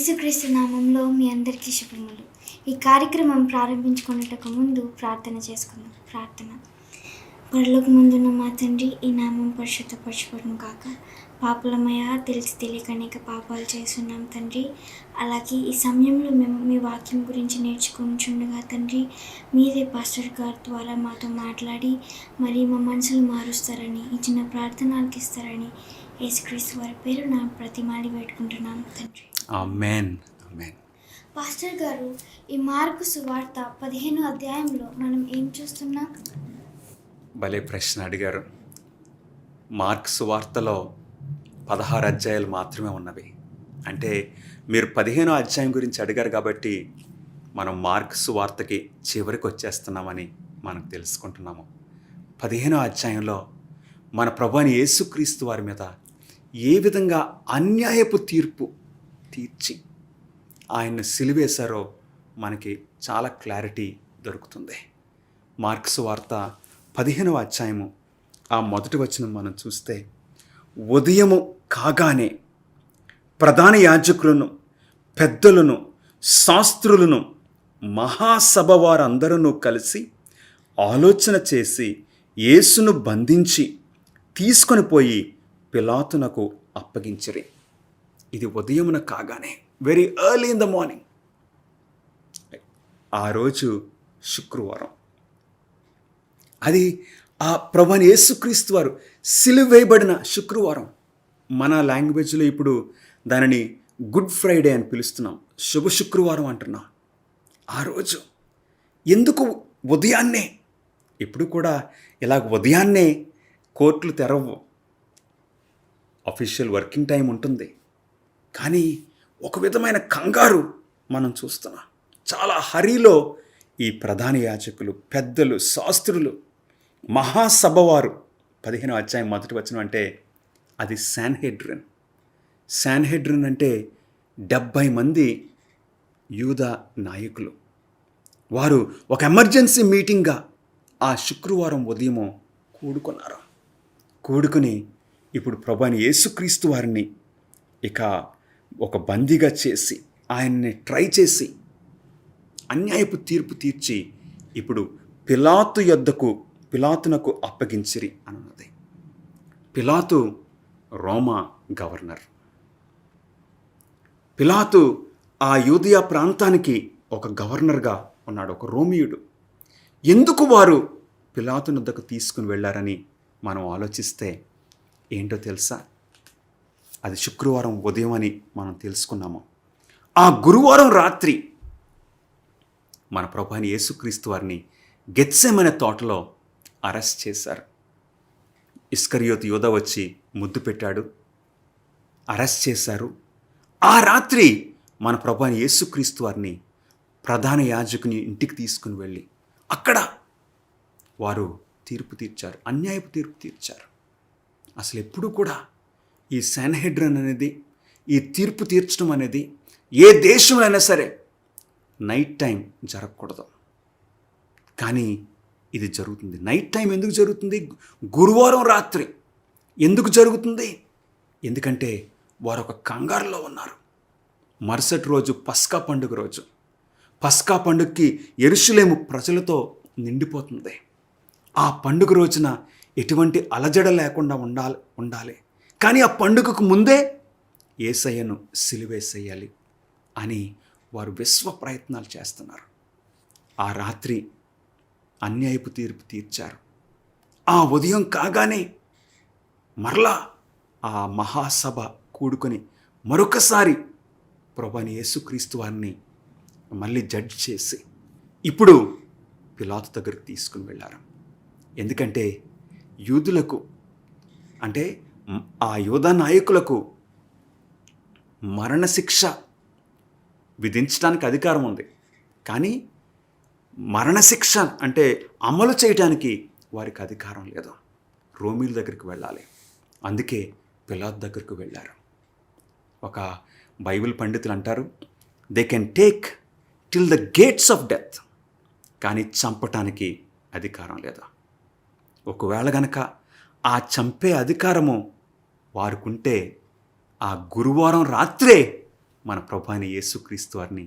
యేసుక్రీస్తు నామంలో మీ అందరికీ శుభములు. ఈ కార్యక్రమం ప్రారంభించుకునేటకు ముందు ప్రార్థన చేసుకుందాం. ప్రార్థన. పరలోకమందున్న మా తండ్రి, ఈ నామం పరిశుద్ధపరచబడును గాక. పాపులమయ తెలిసి తెలియక అనేక పాపాలు చేస్తున్నాం తండ్రి. అలాగే ఈ సమయంలో మేము మీ వాక్యం గురించి నేర్చుకుంటుండగా తండ్రి, మీరే పాస్టర్ గారి ద్వారా మాతో మాట్లాడి మరి మా మనసులు మారుస్తారని, ఈ చిన్న ప్రార్థనలకు ఇస్తారని యేసుక్రీస్తు వారి పేరు నా ప్రతిమాలి పెట్టుకుంటున్నాం తండ్రి. ఆమేన్. ఆమేన్. పాస్టర్ గారు, ఈ మార్కు సువార్త 15వ అధ్యాయంలో మనం ఏం చూస్తున్నాం? భలే ప్రశ్న అడిగారు. మార్కు సువార్తలో 16 అధ్యాయాలు మాత్రమే ఉన్నవి. అంటే మీరు 15వ అధ్యాయం గురించి అడిగారు కాబట్టి మనం మార్కు సువార్తకి చివరికి వచ్చేస్తున్నామని మనం తెలుసుకుంటున్నాము. 15వ అధ్యాయంలో మన ప్రభువైన యేసుక్రీస్తు వారి మీద ఏ విధంగా అన్యాయపు తీర్పు తీర్చి ఆయన్ను సిలువేశారో మనకి చాలా క్లారిటీ దొరుకుతుంది. మార్కు సువార్త 15వ అధ్యాయము ఆ మొదటి వచనం మనం చూస్తే, ఉదయము కాగానే ప్రధాన యాజకులను, పెద్దలను, శాస్త్రులను, మహాసభ వారందరూ కలిసి ఆలోచన చేసి యేసును బంధించి తీసుకొని పోయి పిలాతునకు అప్పగించిరి. ఇది ఉదయమున కాగానే, very early in the morning. ఆ రోజు శుక్రవారం. అది ఆ ప్రభువైన యేసుక్రీస్తు వారు సిలువ వేయబడిన శుక్రవారం. మన లాంగ్వేజ్లో ఇప్పుడు దానిని గుడ్ ఫ్రైడే అని పిలుస్తున్నాం, శుభ శుక్రవారం అంటున్నాం. ఆ రోజు ఎందుకు ఉదయాన్నే? ఇప్పుడు కూడా ఇలా ఉదయాన్నే కోర్టులు తెరవు, అఫీషియల్ వర్కింగ్ టైం ఉంటుంది. కానీ ఒక విధమైన కంగారు మనం చూస్తున్నాం. చాలా హరిలో ఈ ప్రధాన యాజకులు, పెద్దలు, శాస్త్రులు, మహాసభ వారు, 15వ అధ్యాయం మొదటి వచనం అంటే అది శాన్హెడ్రిన్. శాన్హెడ్రిన్ అంటే 70 మంది యూదా నాయకులు. వారు ఒక ఎమర్జెన్సీ మీటింగ్గా ఆ శుక్రవారం ఉదయము కూడుకున్నారు. కూడుకుని ఇప్పుడు ప్రభువైన యేసుక్రీస్తు వారిని ఇక ఒక బందీగా చేసి, ఆయన్ని ట్రై చేసి అన్యాయపు తీర్పు తీర్చి ఇప్పుడు పిలాతునకు అప్పగించిరి అన్నది. పిలాతు రోమా గవర్నర్. పిలాతు ఆ యూదయ ప్రాంతానికి ఒక గవర్నర్గా ఉన్నాడు, ఒక రోమియుడు. ఎందుకు వారు పిలాతు వద్దకు తీసుకుని వెళ్ళారని మనం ఆలోచిస్తే ఏంటో తెలుసా? అది శుక్రవారం ఉదయం అని మనం తెలుసుకున్నాము. ఆ గురువారం రాత్రి మన ప్రభువైన యేసుక్రీస్తు వారిని గెత్సెమనే తోటలో అరెస్ట్ చేశారు. ఇస్కరియోతు యూదా వచ్చి ముద్దు పెట్టాడు, అరెస్ట్ చేశారు. ఆ రాత్రి మన ప్రభువైన యేసుక్రీస్తు వారిని ప్రధాన యాజకుని ఇంటికి తీసుకుని వెళ్ళి అక్కడ వారు తీర్పు తీర్చారు, అన్యాయపు తీర్పు తీర్చారు. అసలు ఎప్పుడు కూడా ఈ శాన్హెడ్రిన్ అనేది, ఈ తీర్పు తీర్చడం అనేది ఏ దేశంలో అయినా సరే నైట్ టైం జరగకూడదు. కానీ ఇది జరుగుతుంది. నైట్ టైం ఎందుకు జరుగుతుంది? గురువారం రాత్రి ఎందుకు జరుగుతుంది? ఎందుకంటే వారు ఒక కంగారులో ఉన్నారు. మరుసటి రోజు పస్కా పండుగ రోజు. పస్కా పండుగకి యెరూషలేము ప్రజలతో నిండిపోతుంది. ఆ పండుగ రోజున ఎటువంటి అలజడ లేకుండా ఉండాలి. కానీ ఆ పండుగకు ముందే యేసయ్యను సిలువేసేయాలి అని వారు విశ్వ ప్రయత్నాలు చేస్తున్నారు. ఆ రాత్రి అన్యాయపు తీర్పు తీర్చారు. ఆ ఉదయం కాగానే మరలా ఆ మహాసభ కూడుకొని మరొకసారి ప్రభువైన యేసుక్రీస్తు వారిని మళ్ళీ జడ్జ్ చేసి ఇప్పుడు పిలాతు దగ్గరికి తీసుకుని వెళ్ళారు. ఎందుకంటే యూదులకు, అంటే ఆ యూదా నాయకులకు మరణశిక్ష విధించడానికి అధికారం ఉంది. కానీ మరణశిక్ష అంటే అమలు చేయడానికి వారికి అధికారం లేదు. రోమీల దగ్గరికి వెళ్ళాలి. అందుకే పిలాతు దగ్గరికి వెళ్ళారు. ఒక బైబిల్ పండితులు అంటారు, they can take till the gates of death, కానీ చంపటానికి అధికారం లేదు. ఒకవేళ గనక ఆ చంపే అధికారము వారికుంటే ఆ గురువారం రాత్రే మన ప్రభు అయిన యేసుక్రీస్తు వారిని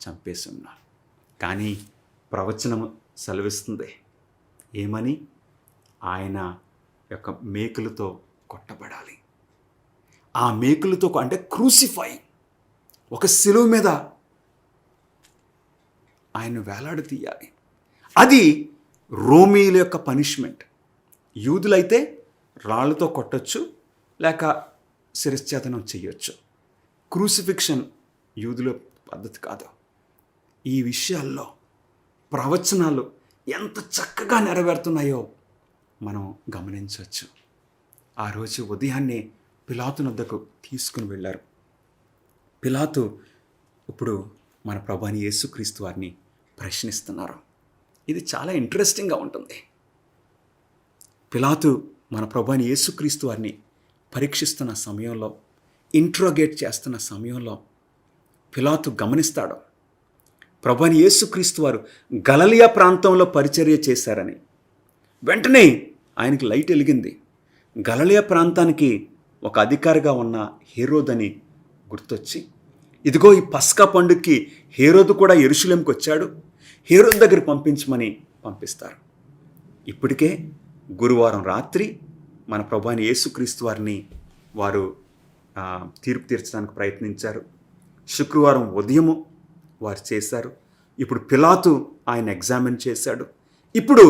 చంపేసి ఉన్నారు. కానీ ప్రవచనం సెలవిస్తుంది ఏమని? ఆయన యొక్క మేకులతో కొట్టబడాలి. ఆ మేకులతో అంటే క్రూసిఫై, ఒక శిలువ మీద ఆయన వేలాడి తీయాలి. అది రోమీల యొక్క పనిష్మెంట్. యూదులైతే రాళ్ళతో కొట్టచ్చు, లేక శిరశ్ఛేదనం చేయొచ్చు. క్రూసిఫిక్షన్ యూదుల పద్ధతి కాదు. ఈ విషయాల్లో ప్రవచనాలు ఎంత చక్కగా నెరవేరుతున్నాయో మనం గమనించవచ్చు. ఆ రోజు ఉదయాన్నే పిలాతు వద్దకు తీసుకుని వెళ్ళారు. పిలాతు ఇప్పుడు మన ప్రభువైన యేసుక్రీస్తు వారిని ప్రశ్నిస్తున్నారు. ఇది చాలా ఇంట్రెస్టింగ్గా ఉంటుంది. పిలాతు మన ప్రభువైన యేసుక్రీస్తు వారిని పరీక్షిస్తున్న సమయంలో, ఇంట్రోగేట్ చేస్తున్న సమయంలో పిలాతు గమనిస్తాడు ప్రభువైన యేసుక్రీస్తు వారు గలిలయ ప్రాంతంలో పరిచర్య చేశారని. వెంటనే ఆయనకి లైట్ వెలిగింది. గలిలయ ప్రాంతానికి ఒక అధికారిగా ఉన్న హేరోదని గుర్తొచ్చి, ఇదిగో ఈ పస్కా పండుగకి హేరోదు కూడా యెరూషలేముకి వచ్చాడు, హేరోదు దగ్గర పంపించమని పంపిస్తారు. ఇప్పటికే గురువారం రాత్రి మన ప్రభువైన యేసుక్రీస్తు వారిని వారు తీర్పు తీర్చడానికి ప్రయత్నించారు. శుక్రవారం ఉదయము వారు చేశారు. ఇప్పుడు పిలాతు ఆయన ఎగ్జామిన్ చేశాడు. ఇప్పుడు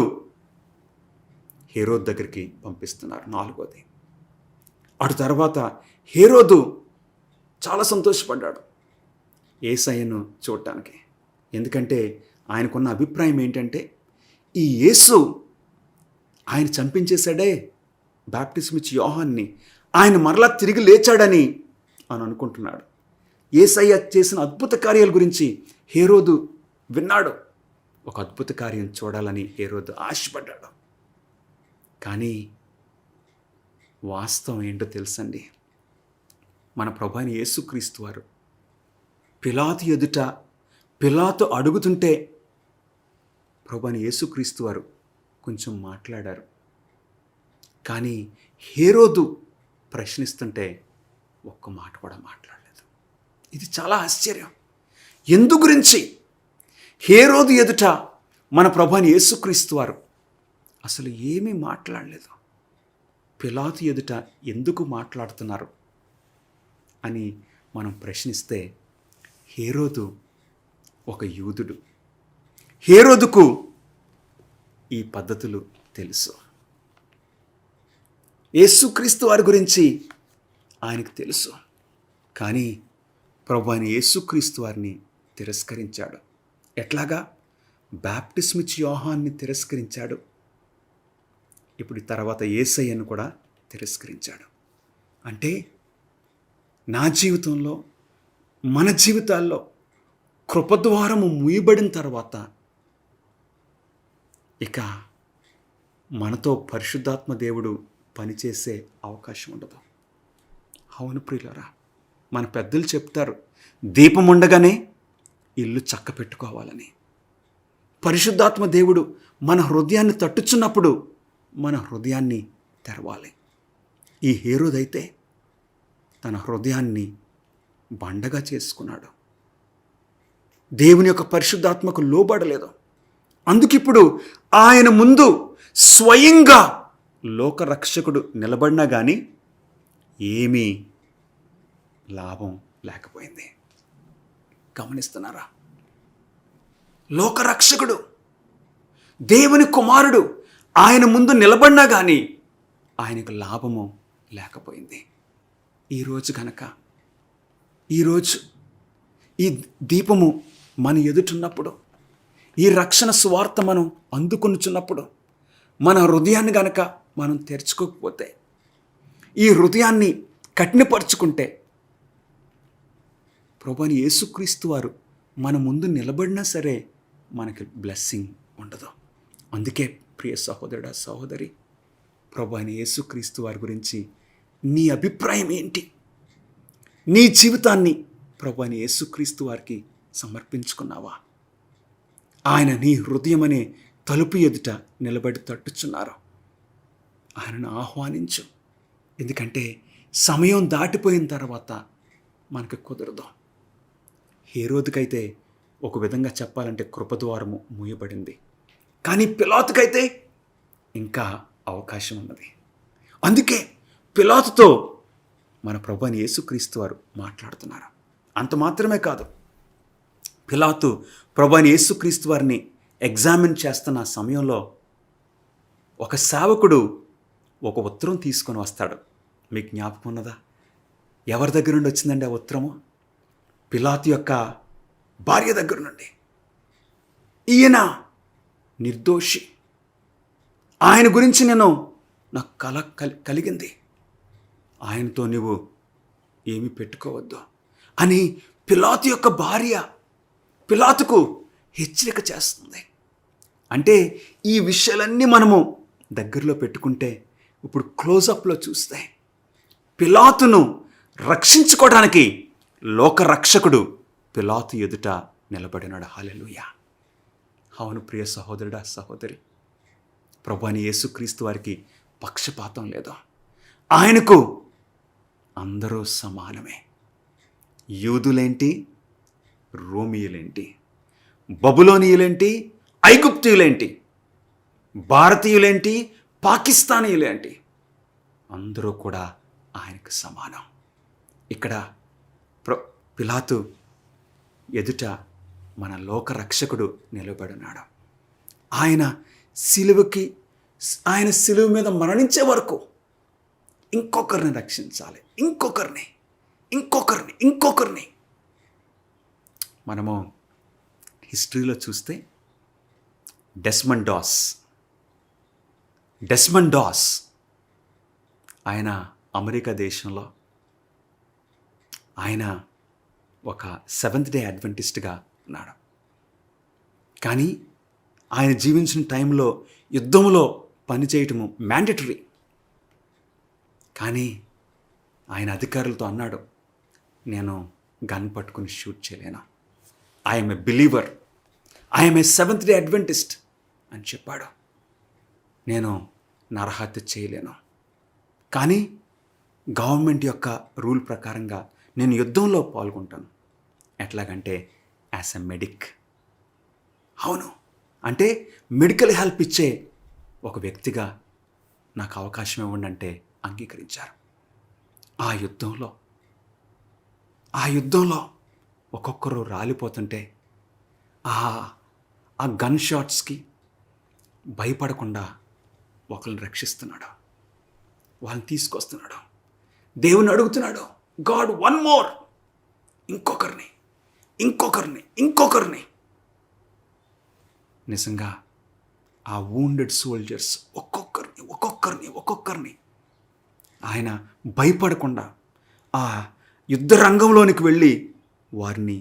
హేరోదు దగ్గరికి పంపిస్తున్నారు. 4వది. అటు తర్వాత హేరోదు చాలా సంతోషపడ్డాడు యేసయ్యను చూడటానికి. ఎందుకంటే ఆయనకున్న అభిప్రాయం ఏంటంటే, ఈ యేసు ఆయన చంపించేశాడే బాప్టిజం ఇచ్చి యోహాన్ని, ఆయన మరలా తిరిగి లేచాడని అని అనుకుంటున్నాడు. యేసయ్య చేసిన అద్భుత కార్యాల గురించి హేరోదు విన్నాడు. ఒక అద్భుత కార్యం చూడాలని హేరోదు ఆశపడ్డాడు. కానీ వాస్తవం ఏంటో తెలుసండి, మన ప్రభువైన యేసుక్రీస్తు వారు పిలాతు ఎదుట పిలాతు అడుగుతుంటే ప్రభువైన యేసుక్రీస్తు వారు కొంచెం మాట్లాడారు. కానీ హేరోదు ప్రశ్నిస్తుంటే ఒక్క మాట కూడా మాట్లాడలేదు. ఇది చాలా ఆశ్చర్యం. ఎందు గురించి హేరోదు ఎదుట మన ప్రభువైన యేసుక్రీస్తు వారు అసలు ఏమీ మాట్లాడలేదు. పిలాతు ఎదుట ఎందుకు మాట్లాడుతున్నారు అని మనం ప్రశ్నిస్తే, హేరోదు ఒక యూదుడు. హేరోదుకు ఈ పద్ధతులు తెలుసు. యేసుక్రీస్తు వారి గురించి ఆయనకు తెలుసు. కానీ ప్రభువైన యేసుక్రీస్తు వారిని తిరస్కరించాడు. ఎట్లాగా? బాప్టిజం ఇచ్చి యోహాన్ని తిరస్కరించాడు. ఇప్పుడు తర్వాత యేసయ్యను కూడా తిరస్కరించాడు. అంటే నా జీవితంలో, మన జీవితాల్లో కృపద్వారము మూయబడిన తర్వాత ఇక మనతో పరిశుద్ధాత్మ దేవుడు పనిచేసే అవకాశం ఉండదు. అవును ప్రియులారా, మన పెద్దలు చెప్తారు, దీపం ఉండగానే ఇల్లు చక్క పెట్టుకోవాలని. పరిశుద్ధాత్మ దేవుడు మన హృదయాన్ని తట్టుచున్నప్పుడు మన హృదయాన్ని తెరవాలి. ఈ హేరోదైతే తన హృదయాన్ని బండగా చేసుకున్నాడు. దేవుని యొక్క పరిశుద్ధాత్మకు లోబడలేదు. అందుకిప్పుడు ఆయన ముందు స్వయంగా లోకరక్షకుడు నిలబడినా కానీ ఏమీ లాభం లేకపోయింది. గమనిస్తున్నారా? లోకరక్షకుడు, దేవుని కుమారుడు ఆయన ముందు నిలబడినా కానీ ఆయనకు లాభము లేకపోయింది. ఈరోజు కనుక ఈ దీపము మన ఎదుటున్నప్పుడు, ఈ రక్షణ సువార్త మనం అందుకొనుచున్నప్పుడు, మన హృదయాన్ని గనక మనం తెరుచుకోకపోతే, ఈ హృదయాన్ని కఠినపరుచుకుంటే, ప్రభువైన యేసుక్రీస్తు వారు మన ముందు నిలబడినా సరే మనకి బ్లెస్సింగ్ ఉండదు. అందుకే ప్రియ సహోదరుడా, సహోదరి, ప్రభువైన యేసుక్రీస్తు వారి గురించి నీ అభిప్రాయం ఏంటి? నీ జీవితాన్ని ప్రభువైన యేసుక్రీస్తు వారికి సమర్పించుకున్నావా? ఆయన నీ హృదయం అనే తలుపు ఎదుట నిలబడి తట్టుచున్నారు. ఆయనను ఆహ్వానించు. ఎందుకంటే సమయం దాటిపోయిన తర్వాత మనకు కుదరదు. హేరోదుకైతే ఒక విధంగా చెప్పాలంటే కృపద్వారము మూయబడింది. కానీ పిలాతుకైతే ఇంకా అవకాశం ఉన్నది. అందుకే పిలాతుతో మన ప్రభువైన యేసుక్రీస్తు వారు మాట్లాడుతున్నారు. అంత మాత్రమే కాదు, పిలాతు ప్రభువైన యేసుక్రీస్తు వారిని ఎగ్జామిన్ చేస్తున్న సమయంలో ఒక సేవకుడు ఒక ఉత్తరం తీసుకొని వస్తాడు. మీకు జ్ఞాపకం ఉన్నదా? ఎవరి దగ్గర నుండి వచ్చిందండి ఆ ఉత్తరము? పిలాతు యొక్క భార్య దగ్గర నుండి. ఈయన నిర్దోషి, ఆయన గురించి నాకు కల కలిగింది, ఆయనతో నువ్వు ఏమీ పెట్టుకోవద్దు అని పిలాతు యొక్క భార్య పిలాతుకు హెచ్చరిక చేస్తుంది. అంటే ఈ విషయాలన్నీ మనము దగ్గరలో పెట్టుకుంటే, ఇప్పుడు క్లోజప్లో చూస్తే పిలాతును రక్షించుకోవడానికి లోకరక్షకుడు పిలాతు ఎదుట నిలబడినాడు. హల్లెలూయా! అవును ప్రియ సహోదరుడా, సహోదరి, ప్రభువైన యేసుక్రీస్తు వారికి పక్షపాతం లేదు. ఆయనకు అందరూ సమానమే. యూదులేంటి, రోమియులేంటి, బబులోనియులేంటి, ఐగుప్తీయులేంటి, భారతీయులేంటి, పాకిస్తానీయులేంటి, అందరూ కూడా ఆయనకు సమానం. ఇక్కడ పిలాతు ఎదుట మన లోకరక్షకుడు నిలబడినాడు. ఆయన సిలువ మీద మరణించే వరకు ఇంకొకరిని రక్షించాలి, ఇంకొకరిని. మనము హిస్టరీలో చూస్తే డెస్మండ్ డాస్ ఆయన అమెరికా దేశంలో ఆయన ఒక సెవెంత్ డే అడ్వెంటిస్ట్గా ఉన్నాడు. కానీ ఆయన జీవించిన టైంలో యుద్ధంలో పనిచేయటము మ్యాండేటరీ. కానీ ఆయన అధికారులతో అన్నాడు, నేను గన్ పట్టుకుని షూట్ చేయలేను, I'm a believer, I'm a seventh day Adventist అని చెప్పాడు. నేను నరహత్య చేయలేను, కానీ గవర్నమెంట్ యొక్క రూల్ ప్రకారంగా నేను యుద్ధంలో పాల్గొంటాను. ఎట్లాగంటే యాజ్ ఎ మెడిక్. అవును, అంటే మెడికల్ హెల్ప్ ఇచ్చే ఒక వ్యక్తిగా నాకు అవకాశం ఇవ్వండి అంటే అంగీకరించారు. ఆ యుద్ధంలో ఒక్కొక్కరు రాలిపోతుంటే ఆ గన్ షాట్స్కి భయపడకుండా ఒకరిని రక్షిస్తున్నాడు, వాళ్ళని తీసుకొస్తున్నాడు. దేవుని అడుగుతున్నాడు, గాడ్ వన్ మోర్, ఇంకొకరిని. నిజంగా ఆ వూండెడ్ సోల్జర్స్ ఒక్కొక్కరిని ఆయన భయపడకుండా ఆ యుద్ధ రంగంలోనికి వెళ్ళి వారిని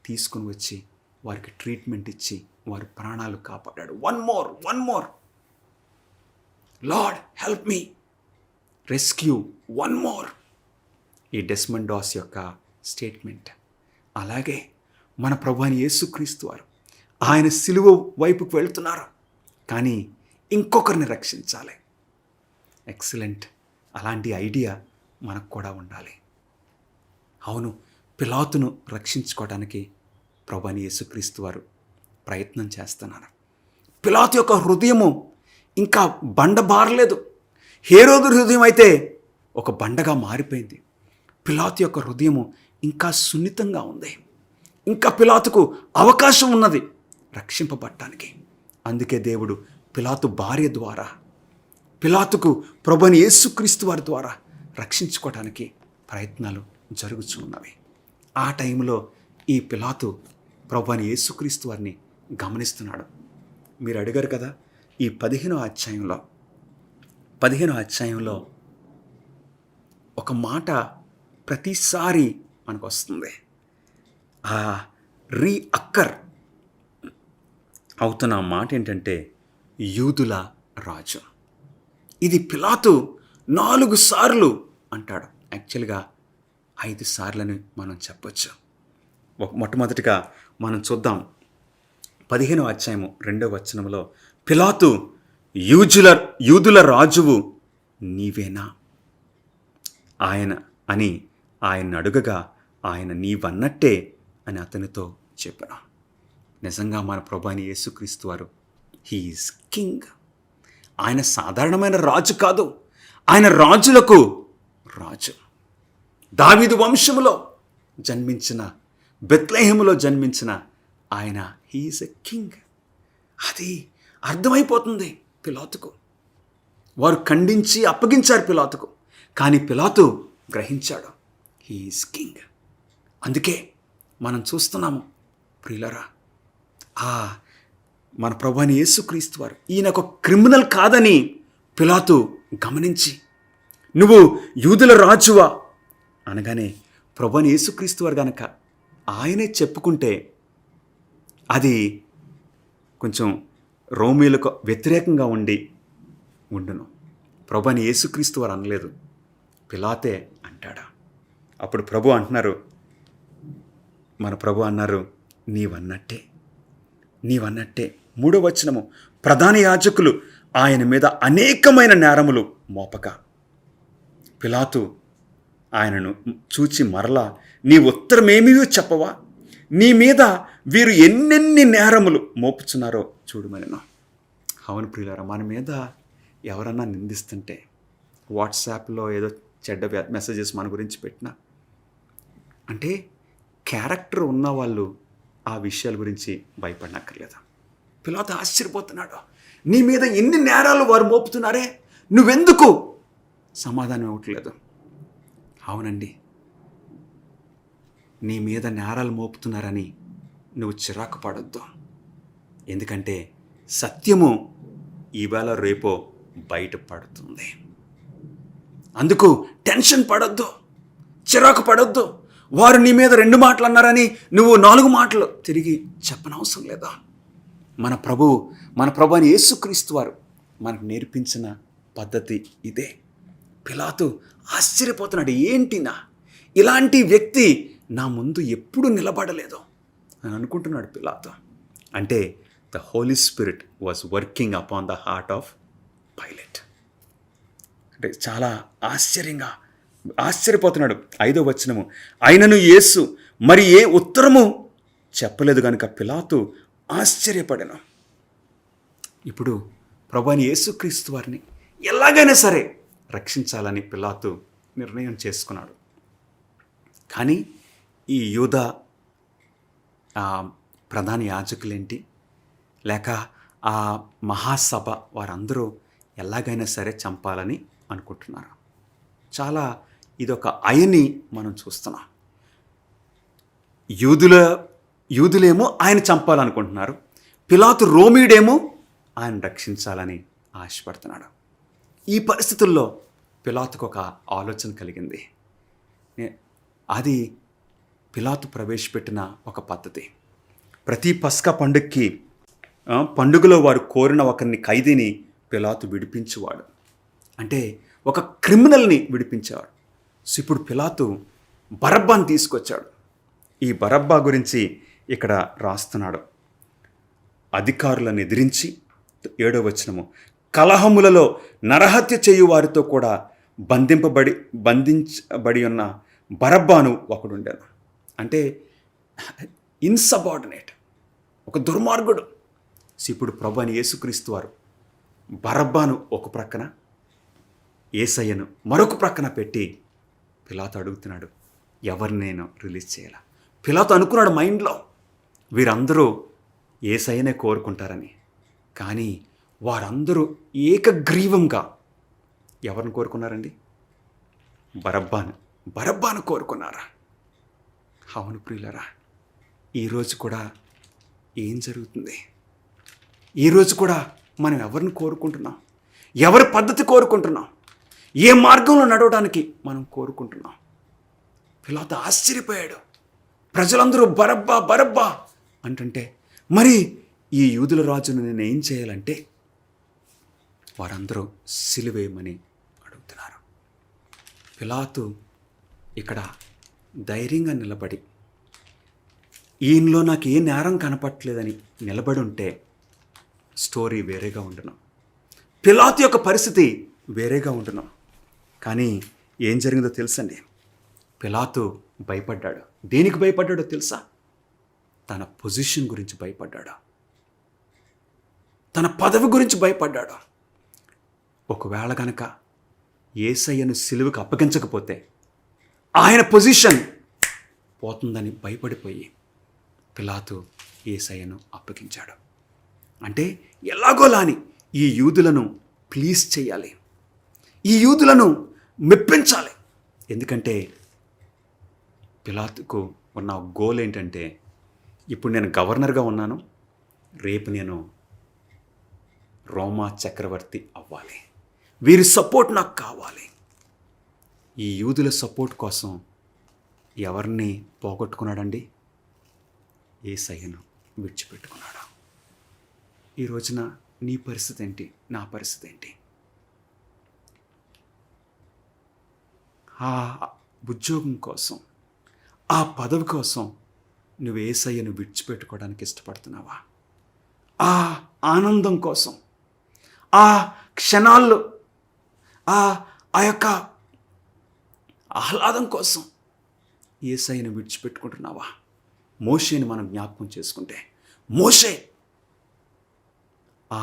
తీసుకుని వచ్చి వారికి ట్రీట్మెంట్ ఇచ్చి వారి ప్రాణాలు కాపాడాడు. One more lord help me, rescue one more. ఈ డెస్మండ్ డాస్ యొక్క స్టేట్మెంట్. అలాగే మన ప్రభువైన యేసుక్రీస్తు వారు ఆయన సిలువ వైపుకు వెళ్తున్నారు, కానీ ఇంకొకరిని రక్షించాలి. ఎక్సలెంట్. అలాంటి ఐడియా మనకు కూడా ఉండాలి. అవును, పిలాతును రక్షించుకోవడానికి ప్రభువైన యేసుక్రీస్తు వారు ప్రయత్నం చేస్తున్నారు. పిలాతు యొక్క హృదయము ఇంకా బండబారలేదు. హేరోదు హృదయం అయితే ఒక బండగా మారిపోయింది. పిలాతు యొక్క హృదయము ఇంకా సున్నితంగా ఉంది. ఇంకా పిలాతుకు అవకాశం ఉన్నది రక్షింపబడటానికి. అందుకే దేవుడు పిలాతు భార్య ద్వారా, పిలాతుకు ప్రభువైన యేసుక్రీస్తు వారి ద్వారా రక్షించుకోవడానికి ప్రయత్నాలు జరుగుతున్నవి. ఆ టైంలో ఈ పిలాతు ప్రభువైన యేసుక్రీస్తు వారిని గమనిస్తున్నాడు. మీరు అడిగారు కదా, ఈ 15వ అధ్యాయంలో ఒక మాట ప్రతిసారి మనకు వస్తుంది. ఆ రీఅక్కర్ అవుతున్న మాట ఏంటంటే యూదుల రాజు. ఇది పిలాతు 4 సార్లు అంటాడు. యాక్చువల్గా 5 సార్లని మనం చెప్పొచ్చు. మొట్టమొదటిగా మనం చూద్దాం. 15వ అధ్యాయము 2వ వచనంలో, పిలాతు యూదుల రాజువు నీవేనా ఆయన అడగగా, ఆయన నీవన్నట్టే అని అతనితో చెప్పాను. నిజంగా మన ప్రభు అయిన యేసుక్రీస్తు వారు హీఈస్ కింగ్. ఆయన సాధారణమైన రాజు కాదు, ఆయన రాజులకు రాజు. దావీదు వంశములో జన్మించిన, బెత్లెహేములో జన్మించిన ఆయన హీఈస్ ఎ కింగ్. అది అర్థమైపోతుంది పిలాతుకు. వారు ఖండించి అప్పగించారు పిలాతుకు, కానీ పిలాతు గ్రహించాడు హీఈస్ కింగ్. అందుకే మనం చూస్తున్నాము ప్రియులరా, మన ప్రభువైన యేసుక్రీస్తు వారు ఈయన ఒక క్రిమినల్ కాదని పిలాతు గమనించి, నువ్వు యూదుల రాజువా అనగానే ప్రభువైన యేసుక్రీస్తు వారు గనక ఆయనే చెప్పుకుంటే అది కొంచెం రోమీలకు వ్యతిరేకంగా ఉండును. ప్రభువైన యేసుక్రీస్తు వారు అనలేదు, పిలాతే అంటాడా. అప్పుడు ప్రభు అంటున్నారు, మన ప్రభు అన్నారు, నీవన్నట్టే 3వ వచనము, ప్రధాన యాజకులు ఆయన మీద అనేకమైన నేరములు మోపక పిలాతు ఆయనను చూచి మరలా, నీ ఉత్తరమేమీ చెప్పవా? నీ మీద వీరు ఎన్నెన్ని నేరములు మోపుచున్నారో చూడమనెను. అవును ప్రియులారా, మన మీద ఎవరన్నా నిందిస్తుంటే, వాట్సాప్లో ఏదో చెడ్డ మెసేజెస్ మన గురించి పెట్టినా, అంటే క్యారెక్టర్ ఉన్న వాళ్ళు ఆ విషయాల గురించి భయపడనక్కర్లేదు. పిలాతు ఆశ్చర్యపోతున్నాడు, నీ మీద ఎన్ని నేరాలు వారు మోపుతున్నారే, నువ్వెందుకు సమాధానం ఇవ్వట్లేదు? అవునండి, నీ మీద నేరాలు మోపుతున్నారని నువ్వు చిరాకు పడొద్దు. ఎందుకంటే సత్యము ఈవేళ రేపో బయటపడుతుంది. అందుకు టెన్షన్ పడొద్దు, చిరాకు పడొద్దు. వారు నీ మీద 2 మాటలు అన్నారని నువ్వు 4 మాటలు తిరిగి చెప్పనవసరం లేదా. మన ప్రభు అని యేసుక్రీస్తు వారు మనకు నేర్పించిన పద్ధతి ఇదే. పిలాతు ఆశ్చర్యపోతున్నాడు, ఏంటినా ఇలాంటి వ్యక్తి నా ముందు ఎప్పుడు నిలబడలేదు అని అనుకుంటున్నాడు పిలాతు. అంటే the Holy Spirit was working upon the heart of Pilate. అంటే చాలా ఆశ్చర్యపోతున్నాడు. 5వ వచనము, అయినను యేసు మరి ఏ ఉత్తరము చెప్పలేదు గనుక పిలాతు ఆశ్చర్యపడెను. ఇప్పుడు ప్రభువైన యేసుక్రీస్తు వారిని ఎలాగైనా సరే రక్షించాలని పిలాతు నిర్ణయం చేసుకున్నాడు. కానీ ఈ యూదా ప్రధాన యాజకులేంటి, లేక ఆ మహాసభ వారందరూ ఎలాగైనా సరే చంపాలని అనుకుంటున్నారు. చాలా ఇదొక అయని మనం చూస్తున్నాం. యూదులేమో ఆయన చంపాలనుకుంటున్నారు, పిలాతు రోమీడేమో ఆయన రక్షించాలని ఆశపడుతున్నాడు. ఈ పరిస్థితుల్లో పిలాతుకు ఒక ఆలోచన కలిగింది. అది పిలాతు ప్రవేశపెట్టిన ఒక పద్ధతి. ప్రతి పస్కా పండుగలో వారు కోరిన ఒకరిని ఖైదీని పిలాతు విడిపించేవాడు. అంటే ఒక క్రిమినల్ని విడిపించేవాడు. సో ఇప్పుడు పిలాతు బరబ్బాని తీసుకొచ్చాడు. ఈ బరబ్బా గురించి ఇక్కడ రాస్తున్నాడు. అధికారులను ఎదిరించి 7వ వచనము, కలహములలో నరహత్య చేయు వారితో కూడా బంధించబడి ఉన్న బరబ్బాను ఒకడుండాను. అంటే ఇన్సబార్డినేట్, ఒక దుర్మార్గుడు. ఇప్పుడు ప్రభు అని యేసుక్రీస్తు వారు బరబ్బాను ఒక ప్రక్కన, యేసయ్యను మరొక ప్రక్కన పెట్టి పిలాతు అడుగుతున్నాడు, ఎవరిని నేను రిలీజ్ చేయాలా? పిలాతు అనుకున్నాడు మైండ్లో, వీరందరూ యేసయ్యనే కోరుకుంటారని. కానీ వారందరూ ఏకగ్రీవంగా ఎవరిని కోరుకున్నారండి? బరబ్బాను కోరుకున్నారా? అవును ప్రియులరా, ఈరోజు కూడా ఏం జరుగుతుంది? ఈరోజు కూడా మనం ఎవరిని కోరుకుంటున్నాం? ఎవరి పద్ధతి కోరుకుంటున్నాం? ఏ మార్గంలో నడవడానికి మనం కోరుకుంటున్నాం? పిలాతు ఆశ్చర్యపోయాడు. ప్రజలందరూ బరబ్బా అంటుంటే, మరి ఈ యూదుల రాజును నేను ఏం చేయాలంటే వారందరూ సిలువేయమని అడుగుతున్నారు. పిలాతు ఇక్కడ ధైర్యంగా నిలబడి, ఈయనలో నాకు ఏ నేరం కనపట్లేదని నిలబడి ఉంటే స్టోరీ వేరేగా ఉంటున్నాం. పిలాతు యొక్క పరిస్థితి వేరేగా ఉంటున్నాం. కానీ ఏం జరిగిందో తెలుసండి? పిలాతు భయపడ్డాడు. దేనికి భయపడ్డాడో తెలుసా? తన పొజిషన్ గురించి భయపడ్డాడు, తన పదవి గురించి భయపడ్డాడు. ఒకవేళ కనుక యేసయ్యను సిలువకు అప్పగించకపోతే ఆయన పొజిషన్ పోతుందని భయపడిపోయి పిలాతు యేసయ్యను అప్పగించాడు. అంటే ఎలాగోలాని ఈ యూదులను ప్లీజ్ చేయాలి, ఈ యూదులను మెప్పించాలి. ఎందుకంటే పిలాతుకు ఉన్న గోల్ ఏంటంటే, ఇప్పుడు నేను గవర్నర్గా ఉన్నాను, రేపు నేను రోమా చక్రవర్తి అవ్వాలి, వీరి సపోర్ట్ నాకు కావాలి. ఈ యూదుల సపోర్ట్ కోసం ఎవరిని పోగొట్టుకున్నాడండి? యేసయ్యను విడిచిపెట్టుకున్నాడు. ఈ రోజున నీ పరిస్థితి ఏంటి? నా పరిస్థితి ఏంటి? ఆ ఉద్యోగం కోసం, ఆ పదవి కోసం నువ్వు యేసయ్యను విడిచిపెట్టుకోవడానికి ఇష్టపడుతున్నావా? ఆ ఆనందం కోసం, ఆ క్షణాల్లో ఆ యొక్క ఆహ్లాదం కోసం యేసయ్యను విడిచిపెట్టుకుంటున్నావా? మోషేని మనం జ్ఞాపకం చేసుకుంటే, మోషే ఆ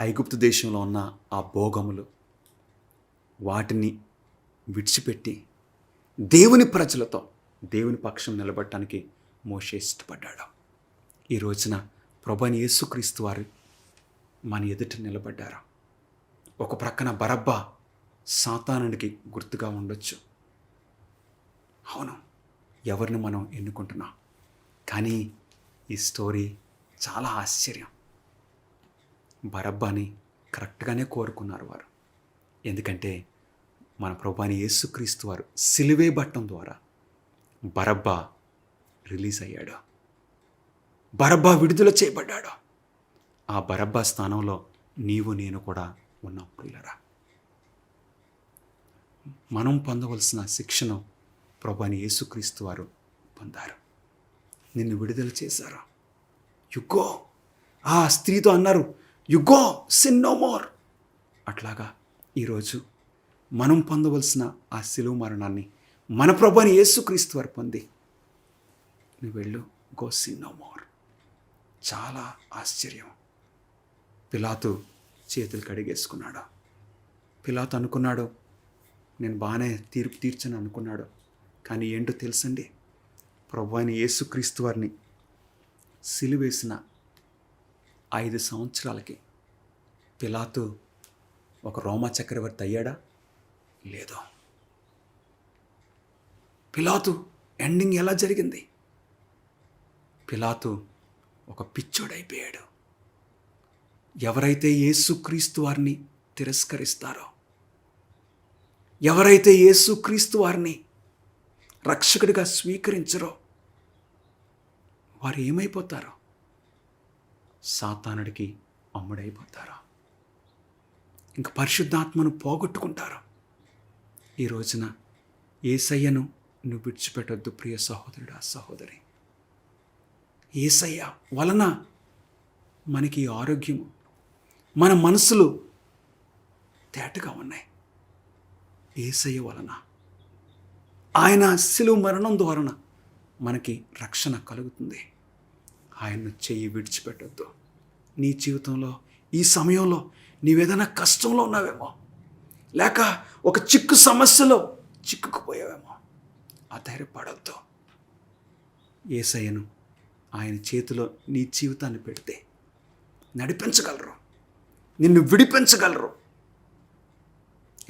ఐగుప్తు దేశంలో ఉన్న ఆ భోగములు వాటిని విడిచిపెట్టి దేవుని ప్రజలతో దేవుని పక్షం నిలబడటానికి మోషే ఇష్టపడ్డాడు. ఈ రోజున ప్రభువైన యేసుక్రీస్తు వారు మన ఎదుట నిలబడ్డారు. ఒక ప్రక్కన బరబ్బా సాతానుడికి గుర్తుగా ఉండొచ్చు. అవును, ఎవరిని మనం ఎన్నుకుంటున్నాం? కానీ ఈ స్టోరీ చాలా ఆశ్చర్యం. బరబ్బాని కరెక్ట్గానే కోరుకున్నారు వారు. ఎందుకంటే మన ప్రభువైన యేసుక్రీస్తు వారు సిలువే బట్టం ద్వారా బరబ్బా రిలీజ్ అయ్యాడు, బరబ్బా విడుదల చేయబడ్డాడు. ఆ బరబ్బా స్థానంలో నీవు నేను కూడా ఉన్నాం ప్రియులరా. మనం పొందవలసిన శిక్షను ప్రభువైన యేసుక్రీస్తు వారు పొందారు, నిన్ను విడుదల చేశారు. You go. ఆ స్త్రీతో అన్నారు, you go, sin no more. అట్లాగా ఈరోజు మనం పొందవలసిన ఆ శిలువ మరణాన్ని మన ప్రభువైన యేసుక్రీస్తు వారు పొంది నువ్వు వెళ్ళు, గో, సిన్ నో మోర్. చాలా ఆశ్చర్యం. పిలాతు చేతులు కడిగేసుకున్నాడు. పిలాతు అనుకున్నాడు, నేను బాగానే తీర్పు తీర్చని అనుకున్నాడు. కానీ ఏంటో తెలుసండి, ప్రభువైన యేసుక్రీస్తు వారిని సిలువేసిన 5 సంవత్సరాలకి పిలాతు ఒక రోమా చక్రవర్తి అయ్యాడా? లేదు. పిలాతు ఎండింగ్ ఎలా జరిగింది? పిలాతు ఒక పిచ్చోడైపోయాడు. ఎవరైతే యేసుక్రీస్తు వారిని తిరస్కరిస్తారో, ఎవరైతే యేసుక్రీస్తు వారిని రక్షకుడిగా స్వీకరించరో వారు ఏమైపోతారో? సాతానుడికి అమ్ముడైపోతారు, ఇంకా పరిశుద్ధాత్మను పోగొట్టుకుంటారు. ఈ రోజున యేసయ్యను నువ్వు విడిచిపెట్టొద్దు ప్రియ సహోదరుడా, సహోదరి. యేసయ్య వలన మనకి ఆరోగ్యము, మన మనసులు తేటగా ఉన్నాయి. యేసయ్య వలన, ఆయన శిలువ మరణం ద్వారా మనకి రక్షణ కలుగుతుంది. ఆయన్ను చెయ్యి విడిచిపెట్టొద్దు. నీ జీవితంలో ఈ సమయంలో నీవేదైనా కష్టంలో ఉన్నావేమో, లేక ఒక చిక్కు సమస్యలో చిక్కుకుపోయావేమో, అధైర్యపడొద్దు. యేసయ్యను ఆయన చేతిలో నీ జీవితాన్ని పెడితే నడిపించగలరు, నిన్ను విడిపించగలరు.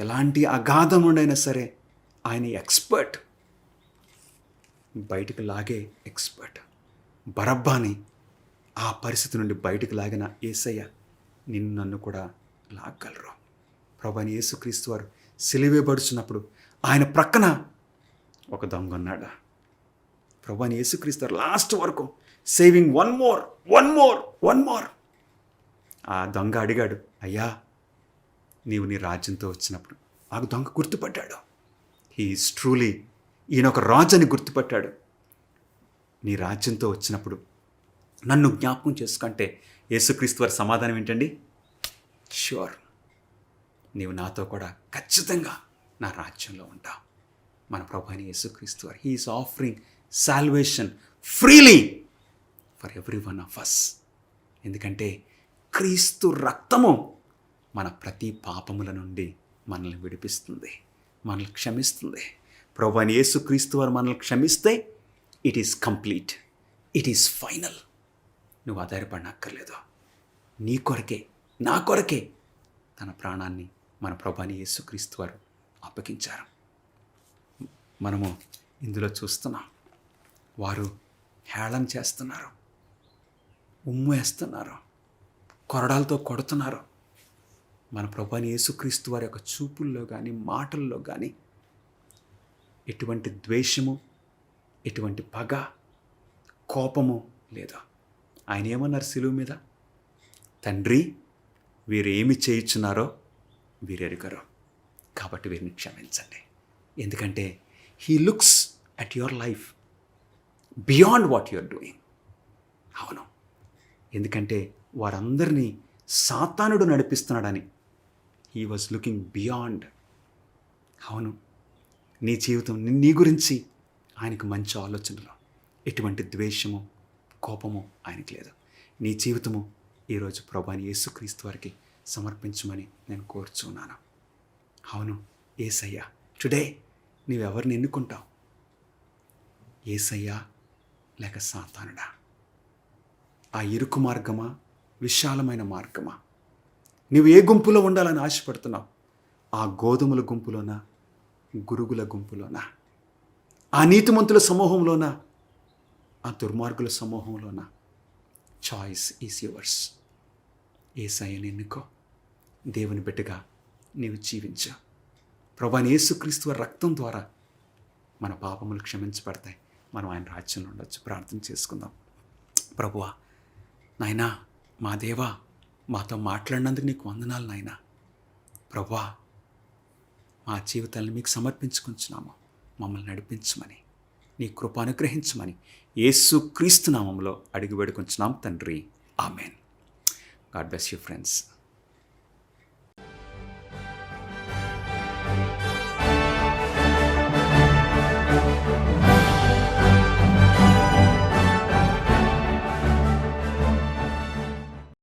ఎలాంటి అగాధముడైనా సరే ఆయన ఎక్స్పర్ట్, బయటికి లాగే ఎక్స్పర్ట్. బరబ్బాని ఆ పరిస్థితి నుండి బయటికి లాగిన యేసయ్య నిన్ను నన్ను కూడా లాగగలరు. ప్రభువైన యేసుక్రీస్తు వారు సిలువేయబడుచున్నప్పుడు ఆయన ప్రక్కన ఒక దొంగ ఉన్నాడు. ప్రభువైన యేసుక్రీస్తు వారు లాస్ట్ వరకు సేవింగ్ వన్ మోర్. ఆ దొంగ అడిగాడు, అయ్యా నీవు నీ రాజ్యంతో వచ్చినప్పుడు. ఆ దొంగ గుర్తుపట్టాడు, హీఈస్ ట్రూలీ, ఈయన ఒక రాజు అని గుర్తుపట్టాడు. నీ రాజ్యంతో వచ్చినప్పుడు నన్ను జ్ఞాపకం చేసుకుంటే యేసుక్రీస్తు వారి సమాధానం ఏంటండి? ష్యూర్, నీవు నాతో కూడా ఖచ్చితంగా నా రాజ్యంలో ఉంటావు. మన ప్రభువైన యేసుక్రీస్తు వారు he is offering salvation freely for every one of us. ఎందుకంటే క్రీస్తు రక్తము మన ప్రతి పాపముల నుండి మనల్ని విడిపిస్తుంది, మనల్ని క్షమిస్తుంది. ప్రభువైన యేసుక్రీస్తు వారు మనల్ని క్షమిస్తే it is complete, it is final. నువ్వు ఆధారపడనక్కర్లేదు. నీ కొరకే, నా కొరకే తన ప్రాణాన్ని మన ప్రభువైన యేసుక్రీస్తు వారు అప్పగించారు. మనము ఇందులో చూస్తున్నాం, వారు హేళన చేస్తున్నారు, ఉమ్ము వేస్తున్నారు, కొరడాలతో కొడుతున్నారు. మన ప్రభువైన యేసుక్రీస్తు వారి యొక్క చూపుల్లో కానీ మాటల్లో కానీ ఎటువంటి ద్వేషము, ఎటువంటి పగ, కోపము లేదు. ఆయన ఏమన్నారు శిలువ మీద? తండ్రి, వీరు ఏమి చేయుచున్నారో వీరెరుగరు, కాబట్టి వీరిని క్షమించండి. ఎందుకంటే he looks at your life beyond what you're doing. అవును, ఎందుకంటే వారందరినీ సాతానుడు నడిపిస్తున్నాడని హీ వాజ్ లుకింగ్ బియాండ్. అవును, నీ జీవితం, నీ గురించి ఆయనకు మంచి ఆలోచనలు, ఎటువంటి ద్వేషము, కోపము ఆయనకి లేదు. నీ జీవితము ఈరోజు ప్రభువైన యేసుక్రీస్తు వారికి సమర్పించమని నేను కోరుచున్నాను. అవును, యేసయ్యా, టుడే నీవెవరిని ఎన్నుకుంటావు? యేసయ్యా లేక సాతానుడా? ఆ ఇరుకు మార్గమా, విశాలమైన మార్గమా? నువ్వు ఏ గుంపులో ఉండాలని ఆశపడుతున్నావు? ఆ గోధుమల గుంపులోనా, గురుగుల గుంపులోనా, ఆ నీతిమంతుల సమూహంలోనా, ఆ దుర్మార్గుల సమూహంలోనా? Choice is yours. యేసయ్యను ఎన్నుకో, దేవుని బిడ్డగా నీవు జీవించు. ప్రభువైన యేసుక్రీస్తు వారి రక్తం ద్వారా మన పాపములు క్షమించబడతాయి, మనం ఆయన రాజ్యంలో ఉండొచ్చు. ప్రార్థన చేసుకుందాం. ప్రభువా, నాయనా, మా దేవా, మాతో మాట్లాడినందుకు నీకు వందనాలు నాయనా. ప్రభువా, మా జీవితాలను మీకు సమర్పించుకుంటున్నాము. మమ్మల్ని నడిపించమని, నీ కృప అనుగ్రహించమని యేసుక్రీస్తు నామములో అడిగి వేడుకుంటున్నాం తండ్రి. Amen. God bless you friends.